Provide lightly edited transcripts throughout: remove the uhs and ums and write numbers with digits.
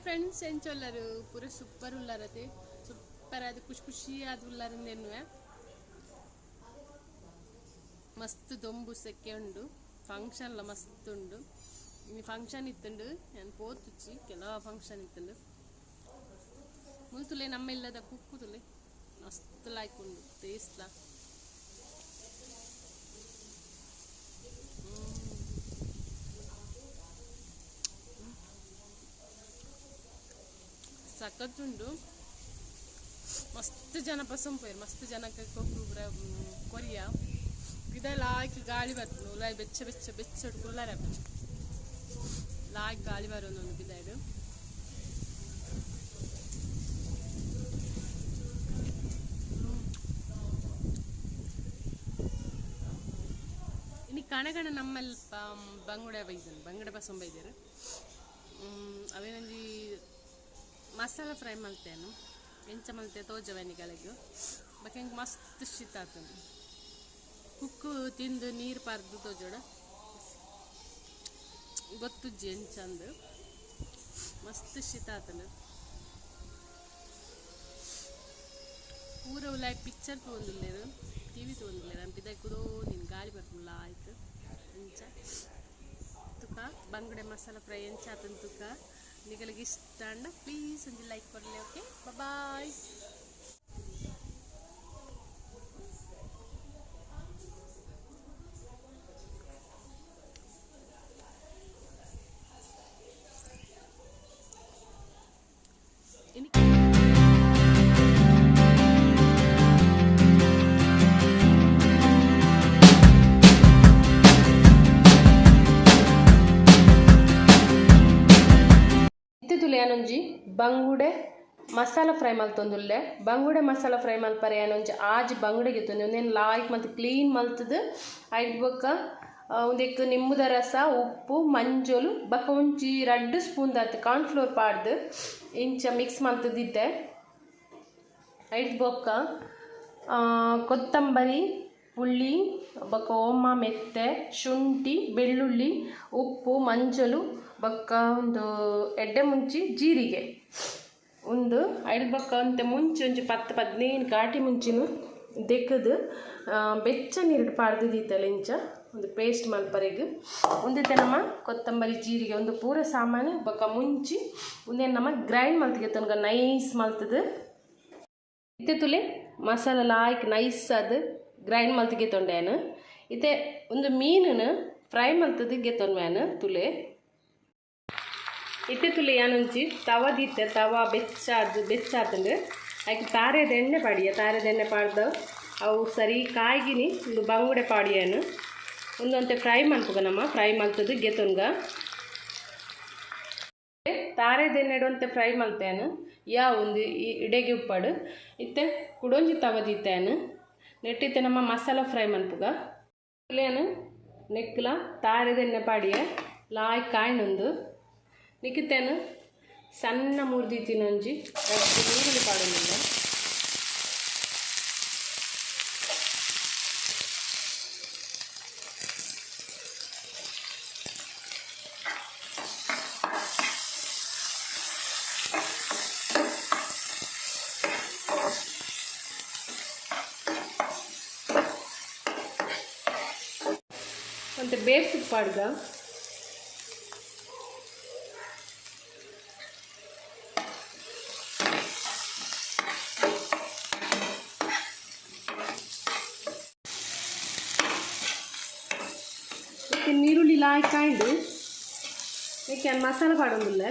Friends ಎಂಚೊಲ್ಲರು ಪೂರ super ಉಳ್ಳಾರತೆ super ಆದ ಖುಷಿ ಖುಷಿ ಆದ ಉಳ್ಳಾರಿಂದೇನುವೆ ಮಸ್ತ್ ದೊಂಬು ಸೆಕ್ಕೆ ಉಂಡು ಫಂಕ್ಷನ್ ಲ ಮಸ್ತ್ ಉಂಡು ಇನ್ನು ಫಂಕ್ಷನ್ ಇತ್ತುಂಡು ನಾನು ಪೋತುಚ್ಚಿ ಕೆಲವು ಫಂಕ್ಷನ್ ಇತ್ತುಂಡು ಮುಲ್ತುಲೆ ನಮ್ಮ ಇಲ್ಲದ ಕುಕ್ಕುತುಲೆ ಮಸ್ತ್ ಲಾಯ್ಕ್ ಉಂಡು ಟೇಸ್ಟ್ ಲಾ ಸಖತ್ತುಂಡು ಮಸ್ತ್ ಜನ ಪಸಂಪೋಯ್ರು ಮಸ್ತ್ ಜನಕ್ಕೆ ಕೊರಿಯಾ ಇದೆಲ್ಲ ಆಯ್ಕೆ ಗಾಳಿ ಬರ್ತದೆ ಉಲಾಯ್ ಬೆಚ್ಚ ಬೆಚ್ಚ ಬೆಚ್ಚಡು ಕುಳ್ಳಾರ ಲಾಯ್ ಗಾಳಿ ಬರೋದೊಂದು ಬಿದ್ದಾಯ್ಡು ಇನ್ನು ಕಣಗಣ ನಮ್ಮಲ್ಲಿ ಬಂಗುಡೆ ಬೈದಾನೆ ಬಂಗುಡೆ ಪಸಂದ್ ಬೈದಾರೆ ಅವೇನಂಜಿ ಮಸಾಲಾ ಫ್ರೈ ಮಲ್ತೇನು ಎಂಚ ಮಲ್ತೆ ತೋಜವನಿಗಳಿಗೆ ಬಕ್ಕೆ ಹೆಂಗೆ ಮಸ್ತ್ ಶೀತ ಆಗ್ತದೆ ಕುಕ್ಕು ತಿಂದು ನೀರು ಪಾರ್ದು ತೋಜೋಡ ಗೊತ್ತುಜ್ಜಿ ಎಂಚಂದು ಮಸ್ತ್ ಶೀತ ಆಗ್ತದೆ ಪೂರ ಉಲಾಯ್ ಪಿಕ್ಚರ್ ತೊಗೊಂದಿಲ್ಲೇರು ಟಿವಿ ತೊಗೊಂದಿಲ್ಲ ನಾನು ಬಿದ್ದಾಗಿ ಕೂದೋ ನೀನು ಗಾಳಿ ಬರ್ತಿಲ್ಲ ಆಯ್ತು ಎಂಚ ತುಕ ಬಂಗುಡೆ ಮಸಾಲಾ ಫ್ರೈ ಎಂಚ ಆತನ ತುಕ ನಿಮಗೆ ಇಷ್ಟ ಅಂಡ ಪ್ಲೀಸ್ ಒಂದು ಲೈಕ್ ಕೊಡಲಿ ಓಕೆ ಬಾಯ್ ಯಾನೊಂಜಿ ಬಂಗುಡೆ ಮಸಾಲಾ ಫ್ರೈ ಮಲ್ತೊಂದುಲ್ಲೆ ಬಂಗುಡೆ ಮಸಾಲಾ ಫ್ರೈ ಮಲ್ಪರೆ ಯಾನೊಂಜಿ ಆಜಿ ಬಂಗುಡೆಗೆ ತೊಂದು ಒಂದೇನು ಲಾಯ್ಕ್ ಮತ್ತು ಕ್ಲೀನ್ ಮಲ್ತದು ಐದು ಬೊಕ್ಕ ಒಂದೆಕ್ ನಿಂಬುದ ರಸ ಉಪ್ಪು ಮಂಜೋಲು ಬಕ್ಕ ಒಂಜಿ 2 ಸ್ಪೂನ್ ದಾತು ಕಾರ್ನ್ಫ್ಲೋರ್ ಪಾಡ್ದು ಇಂಚ ಮಿಕ್ಸ್ ಮಲ್ತದಿದ್ದೆ ಐದು ಬೊಕ್ಕ ಕೊತ್ತಂಬರಿ ಉಳ್ಳಿ ಬೊಕ್ಕ ಓಮ ಮೆತ್ತೆ ಶುಂಠಿ ಬೆಳ್ಳುಳ್ಳಿ ಉಪ್ಪು ಮಂಜಲು ಬೊಕ್ಕ ಒಂದು ಎಡ್ಡೆ ಮುಂಚಿ ಜೀರಿಗೆ ಒಂದು ಐದು ಬೊಕ್ಕ ಅಂತ ಮುಂಚೆ ಒಂಚು 10-15 ಘಾಟಿ ಮುಂಚಿನ ದೆಕ್ಕದು ಬೆಚ್ಚ ನೀರು ಪಾಡ್ದಿತ್ತಲ್ಲ ಇಂಚ ಒಂದು ಪೇಸ್ಟ್ ಮಲ್ಪರೆಗೆ ಒಂದಿತ್ತೆ ನಮ್ಮ ಕೊತ್ತಂಬರಿ ಜೀರಿಗೆ ಒಂದು ಪೂರ ಸಾಮಾನು ಬೊಕ್ಕ ಮುಂಚಿ ಒಂದೇನು ನಮ್ಮ ಗ್ರೈಂಡ್ ಮಲ್ತಿಗೆ ತನಕ ನೈಸ್ ಮಲ್ತದು ಇತ್ತೆ ತುಲೆ ಮಸಾಲ ಲಾಯ್ಕ್ ನೈಸ್ ಅದು ಗ್ರೈಂಡ್ ಮಲ್ತಿಗೆ ತೊಂಡೇನು ಇತ್ತೆ ಒಂದು ಮೀನನ್ನು ಫ್ರೈ ಮಲ್ತದು ಗೆತ್ತೊಂಡ್ವ್ಯಾನು ತುಲೆ ಇತ್ತೆ ತುಲೆ ಯಾನೊಂಚಿ ತವ ದೀತೆ ತವ ಬೆಚ್ಚಾತಂಡು ಆಯ್ಕೆ ತಾರೆದ ಎಣ್ಣೆ ಪಾಡಿಯ ತಾರೆದ ಎಣ್ಣೆ ಪಾಡ್ದು ಅವು ಸರಿ ಕಾಯ್ಗಿನಿ ಒಂದು ಬಂಗುಡೆ ಪಾಡಿಯನು ಒಂದಂತೆ ಫ್ರೈ ಮಲ್ಪುಗ ನಮ್ಮ ಫ್ರೈ ಮಲ್ತದು ಗೆತ್ತೊನ್ಗ ತಾರೆದ ಎಣ್ಣೆಡುವಂತೆ ಫ್ರೈ ಮಲ್ತೇನು ಯಾ ಒಂದು ಇಡೆಗೆ ಉಪ್ಪಾಡು ಇತ್ತೆ ಕುಡೊಂಜಿ ತವ ದೀತೇನು ನೆಟ್ಟಿತ್ತೆ ನಮ್ಮ ಮಸಾಲಾ ಫ್ರೈ ಮಲ್ಪುಗ ತುಲೇನು ನೆಕ್ಕಲ ತಾರೆದ ಎಣ್ಣೆ ಪಾಡಿಯ ಲಾಯ್ ಕಾಯ್ನೊಂದು ನಿಕ್ಕಿತ್ತೇನು ಸಣ್ಣ ಮುರಿದಿತ್ತಿನೊಂಜಿ ನೀರುಳ್ಳಿ ಪಾಡೋದಿಲ್ಲ ಮತ್ತೆ ಬೇಸಿಕ್ ಪಾಡ್ಗ ನೀರುಳ್ಳಿ ಲಾಯ್ಕಾಯ್ದು ಏಕೆ ಮಸಾಲೆ ಪಾಡೋದಿಲ್ಲ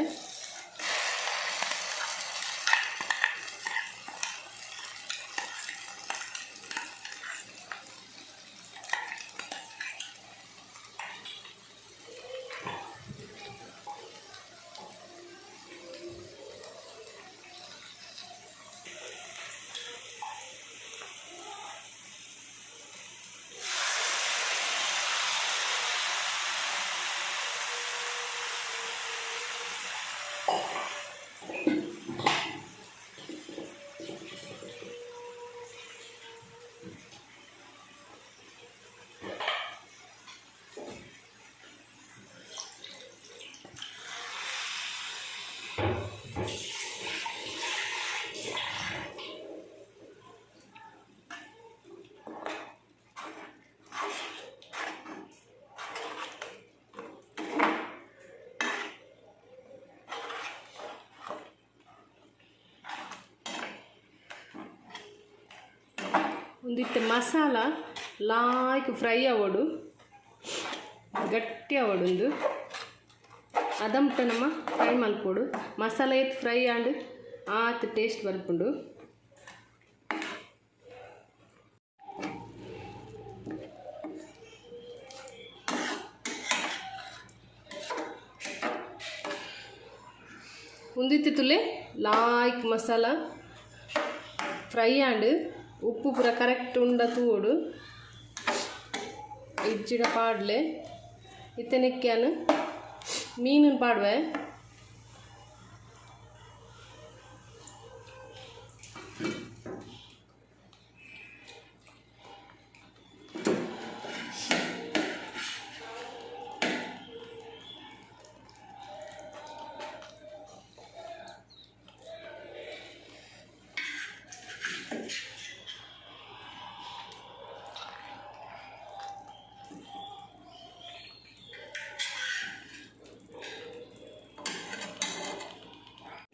ಒಂದಿತ್ತು ಮಸಾಲ ಲಾಯ್ಕ್ ಫ್ರೈ ಆವಡು ಗಟ್ಟಿ ಆವಡು ಒಂದು ಅದಮುಟ್ಟ ನಮ್ಮ ಫ್ರೈ ಮಲ್ಪೋಡು ಮಸಾಲ ಏತ್ ಫ್ರೈ ಆಂಡ್ ಆತ್ ಟೇಸ್ಟ್ ಬರ್ಪುಂಡು ಒಂದಿತ್ತು ತುಲೆ ಲಾಯ್ಕ್ ಮಸಾಲ ಫ್ರೈ ಆಂಡ್ ಉಪ್ಪು ಪೂರ ಕರೆಕ್ಟ್ ಉಂಡ ತೂಡು ಇಜ್ಜಿಡ ಪಾಡ್ಲೆ ಇತ್ತನೆಕ್ಕ್ಯಾನು ಮೀನು ಪಾಡ್ವೆ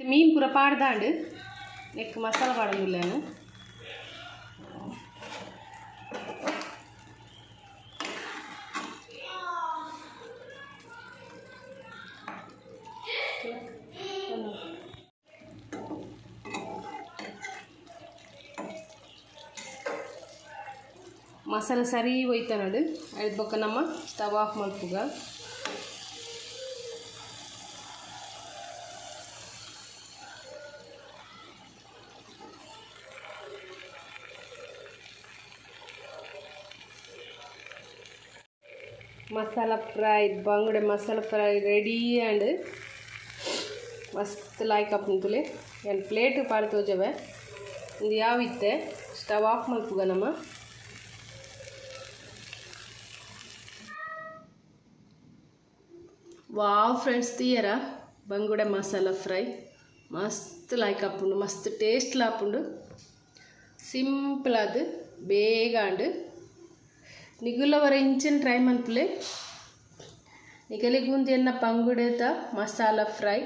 ಮೀನು ಪೂರ ಪಾಡ್ದಾಂಡು ನೆಕ್ ಮಸಾಲ ಪಾಡೋದಿಲ್ಲೇನು ಮಸಾಲ ಸರಿ ಹೋಯ್ತ ನೋಡು ಅದ್ರ ಬೊಕ್ಕ ನಮ್ಮ ಸ್ಟವ್ ಆಫ್ ಮಲ್ಪುಗ ಮಸಾಲ ಫ್ರೈ ಬಂಗುಡೆ ಮಸಾಲ ಫ್ರೈ ರೆಡಿ ಆ್ಯಂಡ್ ಮಸ್ತ್ ಲಾಯ್ಕ್ ಆಪುಂತುಲೆ ಏನು ಪ್ಲೇಟ್ ಪಾಡು ತೋಜವೆ ಇದು ಯಾವ ಇತ್ತೆ ಸ್ಟವ್ ಆಫ್ ಮಲ್ಪುಗ ನಮ್ಮ ವಾವ್ ಫ್ರೆಂಡ್ಸ್ ತೀಯರ ಬಂಗುಡೆ ಮಸಾಲ ಫ್ರೈ ಮಸ್ತ್ ಲಾಯ್ಕ್ ಆಪುಂಡು ಮಸ್ತ್ ಟೇಸ್ಟ್ ಲಾಪುಂಡು ಸಿಂಪಲ್ ಅದು ಬೇಗ ಆಂಡ್ ನಿಗುಲವರ ಇಂಚಿನ ಟ್ರೈ ಮನ್ಪುಲೆ ನಿಗಲಿಗುಂದು ಎನ್ನ ಬಂಗುಡೆದ ಮಸಾಲ ಫ್ರೈ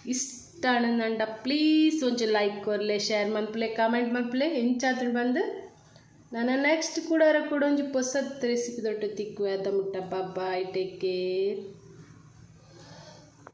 ಇಷ್ಟ ಆನಂದ ಪ್ಲೀಸ್ ಒಂಚೂರು ಲೈಕ್ ಕೊರ್ಲೆ ಶೇರ್ ಮನ್ಪುಲೆ ಕಾಮೆಂಟ್ ಮನ್ಪುಲೆ ಇಂಚಾತ್ರ ಬಂದು ನಾನು ನೆಕ್ಸ್ಟ್ ಕೂಡ ಒಂಜಿ ಹೊಸತ್ ರೆಸಿಪಿ ದೊಡ್ಡ ತಿಕ್ಕುವೆ ಅದ ಮುಟ್ಟ ಬಾಯ್ ಟೇಕ್ ಕೇರ್.